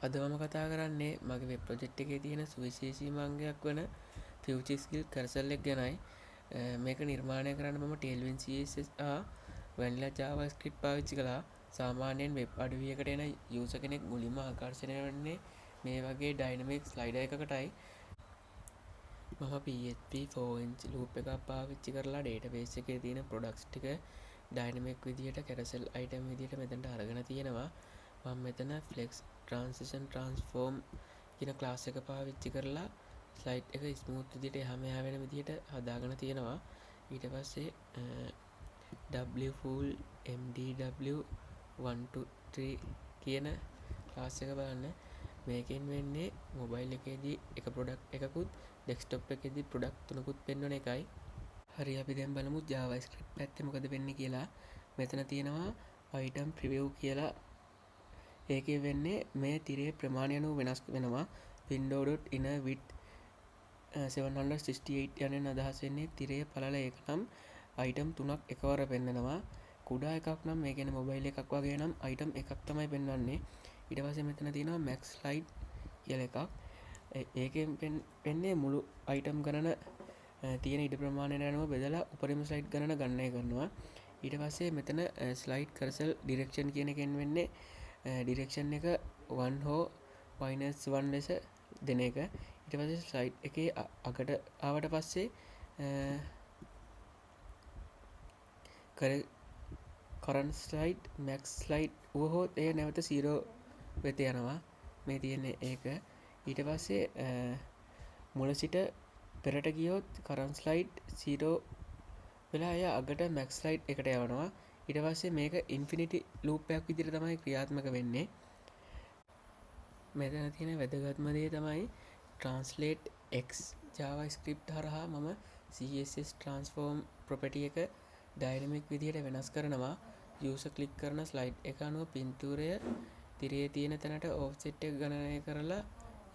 අද මම කතා කරන්නේ මගේ වෙබ් ප්‍රොජෙක්ට් එකේ තියෙන සුවිශේෂීම අංගයක් වන future skill cursor එක ගැනයි. මේක නිර්මාණය කරන්න මම Tailwind CSS vanilla JavaScript පාවිච්චි කළා. සාමාන්‍යයෙන් වෙබ් අඩවියකට එන යූසර් කෙනෙක් මුලින්ම ආකර්ෂණය වෙන්නේ මේ වගේ ඩයිනමික් ස්ලයිඩර් එකකටයි. මම PHP 4inch loop එකක් පාවිච්චි කරලා database එකේ තියෙන products ටික dynamic විදියට carousel item විදියට මෙතනට අරගෙන තියෙනවා. මම මෙතන flex transition transform කියන class එක පාවිච්චි කරලා slide එක smooth විදියට එහා මෙහා වෙන විදියට හදාගෙන තියෙනවා. ඊට පස්සේ wfull mdw 123 කියන class එක බලන්න. මේකෙන් වෙන්නේ මොබයිල් එකේදී එක ප්‍රොඩක්ට් එකකුත් ඩෙස්ක්ටොප් එකේදී ප්‍රොඩක්ට් තුනකුත් පෙන්වන එකයි. හරි අපි දැන් බලමු JavaScript පැත්තේ මොකද වෙන්නේ කියලා. මෙතන තියෙනවා item preview කියලා. ඒකේ වෙන්නේ මේ තිරේ ප්‍රමාණය අනුව වෙනස් වෙනවා. window.inner width 768 යන අදහස් වෙන්නේ තිරේ පළල එක නම් item තුනක් එකවර පෙන්වනවා. කුඩා එකක් නම් මේ කියන්නේ මොබයිල් එකක් වගේ නම් item එකක් තමයි පෙන්වන්නේ. ඊට පස්සේ මෙතන තියෙනවා max slide කියලා එකක්. ඒකෙන් වෙන්නේ මුළු item ගණන තියෙන ඉඩ ප්‍රමාණයට අනුව බෙදලා උපරිම slide ගණන ගණනය කරනවා. ඊට පස්සේ මෙතන slide cursor direction කියන එකෙන් වෙන්නේ direction එක 1 හෝ -1 ලෙස දෙන එක. ඊට පස්සේ slide එකේ අගට ආවට පස්සේ current slide max slide වුවහොත් එය නැවත 0 වෙත යනවා. මේ තියෙන්නේ ඒක. ඊට පස්සේ මුල සිට පෙරට ගියොත් current slide 0 වෙලා එය අගට max slide එකට යවනවා. ඊට පස්සේ මේක infinity loop එකක් විදිහට තමයි ක්‍රියාත්මක වෙන්නේ. මෙතන තියෙන වැදගත්ම දේ තමයි translate x JavaScript හරහා මම CSS transform property එක dynamic විදිහට වෙනස් කරනවා. user click කරන slide එක අනුව පින්තූරය තිරේ තියෙන තැනට offset එක ගණනය කරලා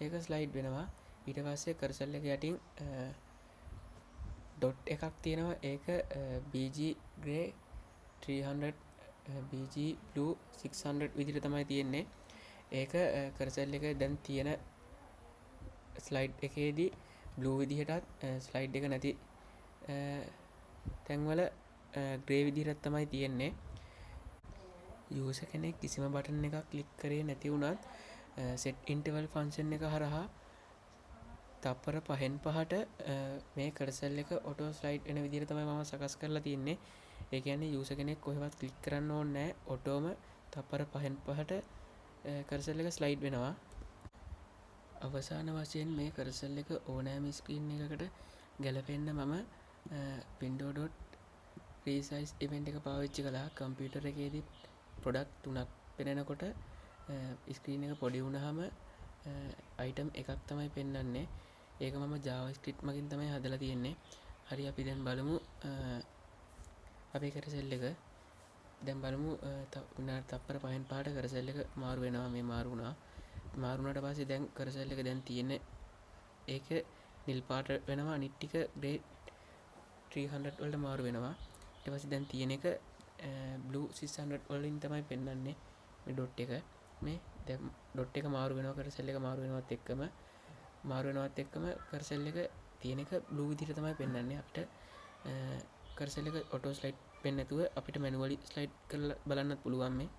ඒක slide වෙනවා. ඊට පස්සේ cursor එක යටින් dot එකක් තියෙනවා. ඒක bg gray 300 bg blue 600 විදිහට තමයි තියෙන්නේ. ඒක cursor එක දැන් තියෙන slide එකේදී blue විදිහටත් slide එක නැති තැන්වල gray විදිහට තමයි තියෙන්නේ. user කෙනෙක් කිසිම බටන් එකක් ක්ලික් කරේ නැති වුණත් set interval function එක හරහා තප්පර 5න් 5ට මේ cursor එක auto slide වෙන විදිහට තමයි මම සකස් කරලා තියෙන්නේ. ඒ කියන්නේ user කෙනෙක් කොහෙවත් ක්ලික් කරන්න ඕනේ නැහැ. ඔටෝම තප්පර 5න් 5ට cursor එක slide වෙනවා. අවසාන වශයෙන් මේ cursor එක ඕනෑම screen එකකට ගැලපෙන්න මම window.resize event එක පාවිච්චි කළා. කම්පියුටර් එකේදී product තුනක් පෙනෙනකොට screen එක පොඩි වුණාම item එකක් තමයි පෙන්වන්නේ. ඒක මම JavaScript මගින් තමයි හදලා තියෙන්නේ. හරි අපි දැන් බලමු අපේ cursor එක. දැන් බලමු තප්පර 5න් 5ට cursor එක මාරු වෙනවා. මේ මාරු වුණා. මාරු වුණාට පස්සේ දැන් cursor එක දැන් තියෙන ඒක නිල් පාට වෙනවා. අනිත් ටික gray 300 වලට මාරු වෙනවා. ඊට පස්සේ දැන් තියෙන එක blue 600 වලින් තමයි පෙන්වන්නේ මේ dot එක. මේ දැන් dot එක මාරු වෙනවා. cursor එක මාරු වෙනවත් එක්කම cursor එක තියෙන එක blue විදිහට තමයි පෙන්වන්නේ. අපිට cursor එක auto slide වෙන්නේ නැතුව අපිට manually slide කරලා බලන්නත් පුළුවන් මේ.